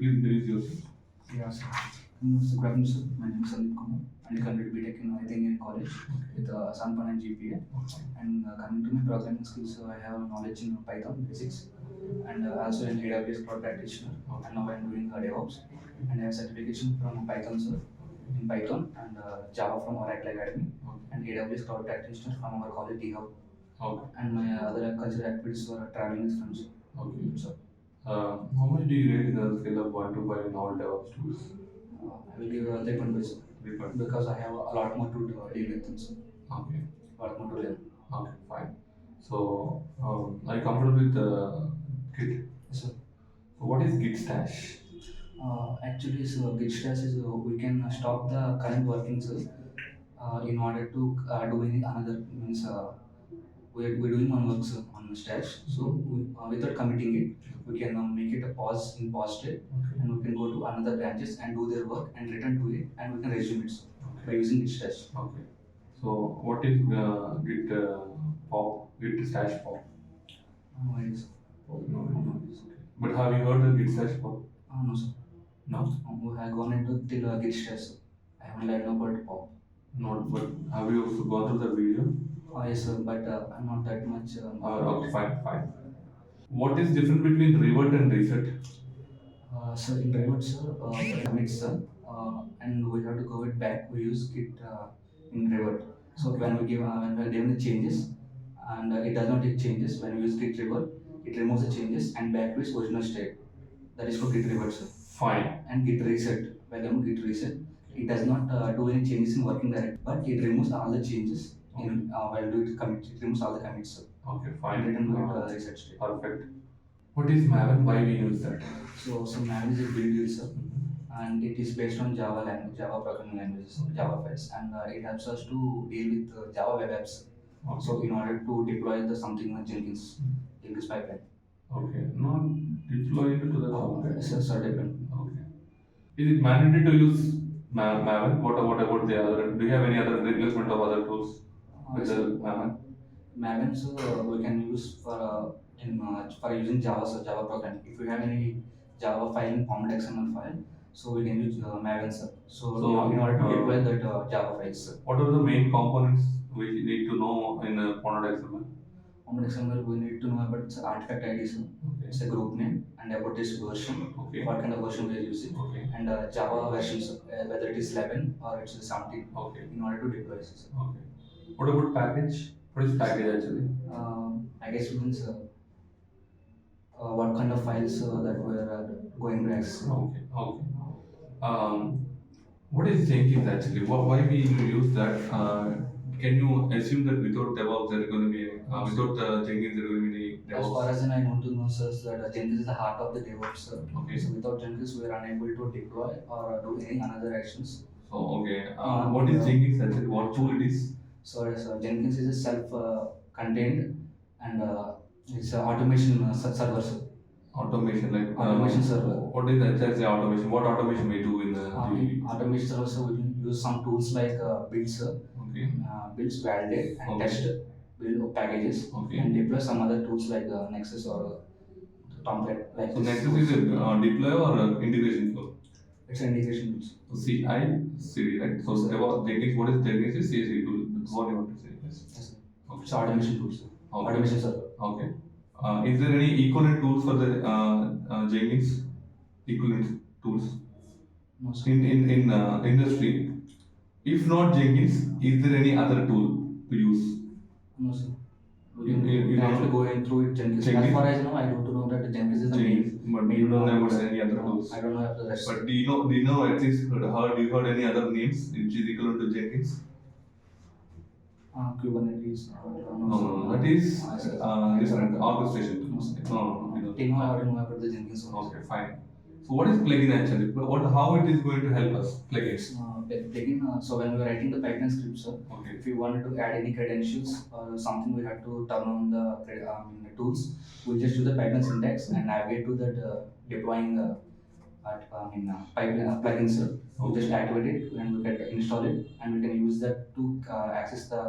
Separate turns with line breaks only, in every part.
please introduce yourself?
Yeah, sir. Good afternoon, sir. My name is Sandeep Kumar, and I completed BTech in Engineering College with 7.9 GPA. And coming to my programming skills, I have knowledge in Python basics, and also in AWS Cloud Practitioner. And now I am doing DevOps, and I have certification from Python, sir, in Python, and Java from Oracle Academy, and AWS Cloud Practitioner from our college DHub.
Okay.
And my other cultural activities were traveling with friends.
Okay.
So,
How much do you rate in the scale of 1 to 5 in all DevOps tools?
I will give 3.5 because I have a lot more to deal with them, sir.
Okay.
A lot more to learn.
Okay, fine. So, are you comfortable with Git?
Yes, sir.
So, what is Git stash?
Actually, so Git stash is we can stop the current workings in order to do any another means we're doing one works on stash. So without committing it, we can make it a pause in pause state, and we can go to another branches and do their work and return to it, and we can resume it by using Git stash.
Okay. So, what is Git pop? Git stash pop?
No worries.
No. But have you heard of Git stash pop?
No, sir.
No.
We have gone into till Git stash. I haven't learned about pop.
Not. But have you also gone through the video?
Yes, sir. But I'm not that much.
Okay, fine. What is different between revert and reset?
So in revert, sir, commits, sir, and we have to go it back. We use Git in revert. So when we are given the changes, and it does not take changes. When we use Git revert, it removes the changes and back to its original state. That is for Git revert, sir.
Fine.
And Git reset. When we Git reset, it does not do any changes in working directory, but it removes all the changes in while do it commit. It removes all the commits, sir.
Okay,
And
fine.
return to it reset state.
Perfect. What is Maven? Why we use that?
So Maven is a build user, and it is based on Java language, Java programming languages, Java files, and it helps us to deal with Java web apps.
Okay.
So in order to deploy the something in Jenkins pipeline.
Okay. Not deploy it to the cloud.
Sir, deployment.
Okay. Is it mandatory to use Maven? What about the other? Do you have any other replacement of other tools with the Maven?
Maven, so we can use for using Java, so Java program. If we have any Java file in format XML file, so we can use Maven, sir. So in order to deploy that Java files, sir.
What are the main components we need to know in format XML?
Format XML, we need to know about its artifact ID, sir.
Okay.
It's a group name, and about this version,
Okay.
what kind of version we are using,
Okay.
and Java versions, whether it is 11 or it's 17,
Okay.
in order to deploy it, sir.
Okay. What about package? What is package actually?
I guess means what kind of files that we are going to access.
Okay. What is Jenkins actually? Why we use that? Can you assume that without DevOps there is going to be without Jenkins there will be any
As
DevOps?
far as I know to know, sir, that Jenkins is the heart of the DevOps, sir.
Okay.
So without Jenkins, we are unable to deploy or do any another actions.
So okay. What is Jenkins actually? What tool it is?
So Jenkins is a self-contained and it's an automation server, sir.
Automation like
Automation server.
What is exactly automation? What automation we do in
automation server? So we can use some tools like builds,
Okay.
Builds, validate, and
Okay.
test build packages,
Okay.
and deploy some other tools like Nexus or Tomcat. Like
So
this.
Nexus is a deploy or integration tool?
It's an integration tool.
So CI/CD, right? So DevOps Jenkins. What is Jenkins? Is CI/CD tool. That's what you want to say. Yes.
Yes, sir.
Okay.
It's automation tools.
Okay.
Automation server.
Okay. Is there any equivalent tools for the Jenkins? Equivalent tools
No, sir.
in industry? If not Jenkins, is there any other tool to use?
No, sir.
You
We
don't
have to
know?
go in through it Jenkins.
Jenkins?
As far as I know, I don't know that Jenkins is the main.
But you don't know about any other
No,
tools.
I don't know after the rest.
But do you know at least you heard any other names which is equivalent to Jenkins?
Kubernetes.
No. That is different orchestration
No,
tools.
sir.
No.
I don't know about the Jenkins one.
Okay, fine. So what is plugin actually? How it is going to help us? Plugins.
Plugin. So when we were writing the Python script, sir,
Okay.
if we wanted to add any credentials or something, we had to turn on the tools. We'll just do the Python syntax and navigate to that deploying pipeline plugin, sir. We just activate it and we can install it, and we can use that to access the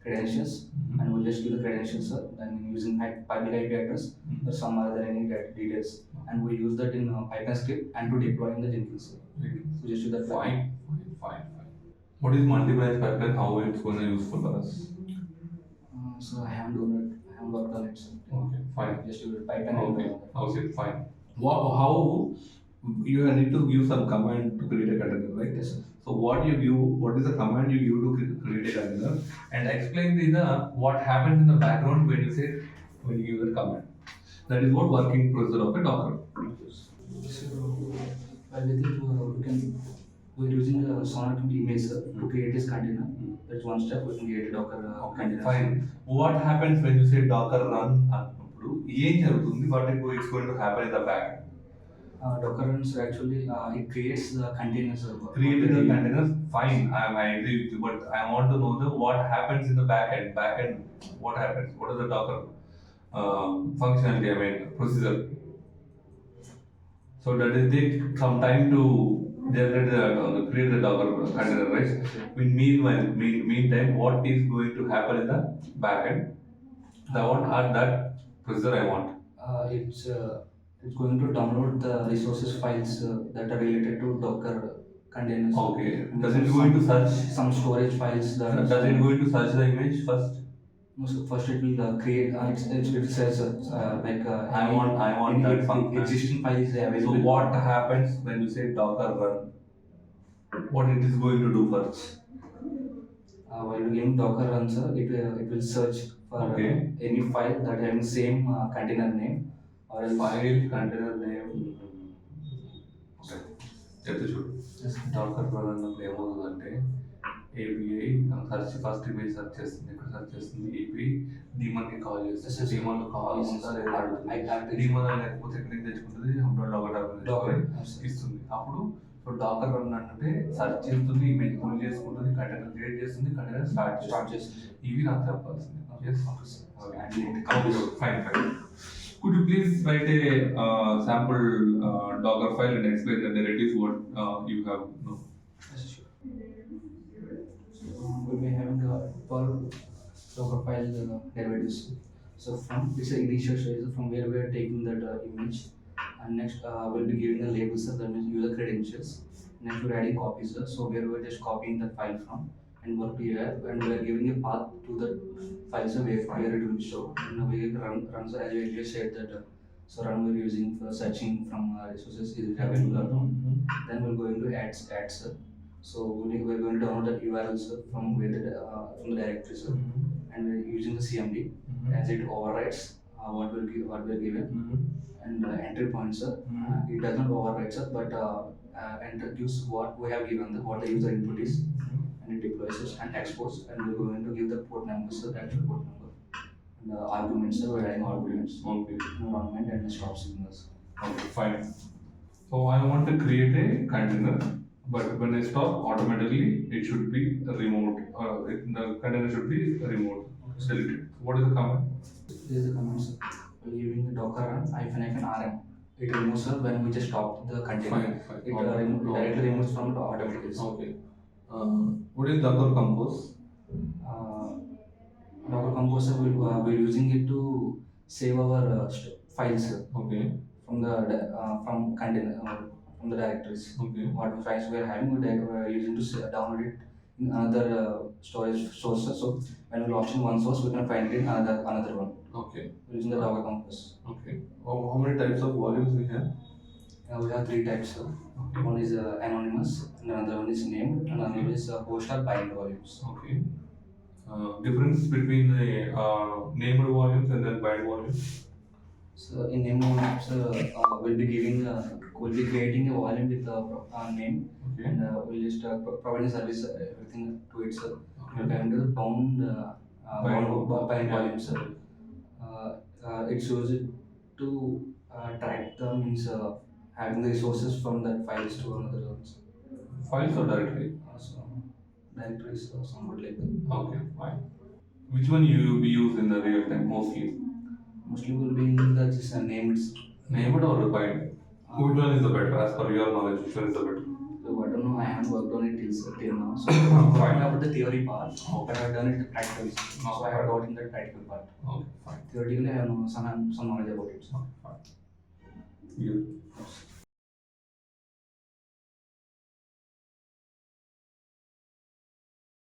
credentials, and we'll just give the credentials, sir. Then using public IP address or some other any details. and we use that in Python script and to deploy in the Jenkins.
Right.
So just use that.
Fine. What is multi-branch pipeline? How it's going to useful for us?
So I haven't done it. I haven't worked on it. So
Okay, fine.
just use it Python.
Okay, fine. How you need to give some command to create a container, right?
Yes, sir.
So what is the command you give to create a container, and explain what happens in the background when you give the command. That is what working procedure of a Docker.
So with it, we're using the Sonnet image to create this container. That's one step. We can create a Docker container.
Fine. What happens when you say Docker run? ఏం జరుగుతుంది? What is going to happen in the back?
Docker runs actually it creates the containers.
Creating the containers, fine. I agree with you, but I want to know what happens in the back end. What happens? What is the Docker functionality? I mean, procedure. So that is take some time to generate create the Docker container, right? Meantime, what is going to happen in the backend? That procedure I want.
It's going to download the resources files that are related to Docker containers.
Okay. Does it going to search
some storage files?
Does it going to search the image first?
No, so first it will create. It says
I want that function.
Existing files available.
So what happens when you say Docker run? What it is going to do first?
While you're giving Docker run, sir, it will search for any file that having same container name or else
file container name. Okay. Aptitude.
Yes.
Docker run అన్నప్పుడు ఏమవుతుందంటే API search first image search చేస్తుంది, ఇక్కడ search చేస్తుంది, API daemon కి call చేస్తుంది, daemon లో call ఉందా లేదా అడుగుతుంది, daemon లేకపోతే ఎక్కడి నుంచి తెచ్చుకుంటుంది, Docker ఇస్తుంది. అప్పుడు సో డాకర్ రన్ అంటే సెర్చ్ చేస్తుంది, ఇమేజ్ పుల్ చేసుకుంటుంది, కంటైనర్ క్రియేట్ చేస్తుంది, కంటైనర్ స్టార్ట్ చేస్తుంది. ఇవి నాకు చెప్పాల్సింది. Fine. Could you please write a sample Docker file and explain the directives what you have? No.
Yes, sure. So we'll be having a per Docker file derivatives. So from this is initial stage from where we are taking that image, and next we'll be giving the labels, that means user credentials. Next we're adding copies, so where we're just copying the file from and work here, and we're giving a path to the files where it will show. And we run so as you earlier said that so run we're using for searching from resources is it available or not. Then we're going to add so we're going to download the URLs from where from the directory, and we're using the CMD as it overrides what we're given. And entry points, it does not override, but enter gives what we have given, what the user input is, and it deploys it and exports, and we're going to give the port numbers, the actual port number, and arguments, we're adding arguments, environment and stop signals.
Okay, fine. So I want to create a container, but when I stop, automatically it should be removed. The container should be removed, deleted. What is the command?
This is the command, sir. We're using the Docker run -rm. It removes when we just stop the container.
Fine.
It directly removes from it automatically.
Okay. What is Docker Compose?
Docker Compose, we're using it to save our files.
Okay.
From the from container from the directories.
Okay.
What files we are having, we're using to download it in another storage sources. So when we lost in one source, we can find it in another one.
Okay.
Using the Docker Compose.
Okay. How many types of volumes we have?
We have 3 types. Okay. One is anonymous, and another one is named, and another is host or bind volumes.
Okay. Difference between the named volumes and then bind volumes?
So in named volumes, we'll be creating a volume with a name, and we'll just providing service everything to it. So we're going to the bind volumes. It's used to track the means having the resources from that files to another ones.
Files or directory?
So directories or somewhat like that.
Okay, fine. Which one you use in the real time mostly?
Mostly will be in the just named.
Named or bind? Which one is the better as per your knowledge? Which one is the better?
So I don't know. I haven't worked on it till now. So I have the theory part, but I have done it practically. So I have got in the practical part.
Okay, fine.
Theoretically, I have some knowledge about it.
Okay, fine. You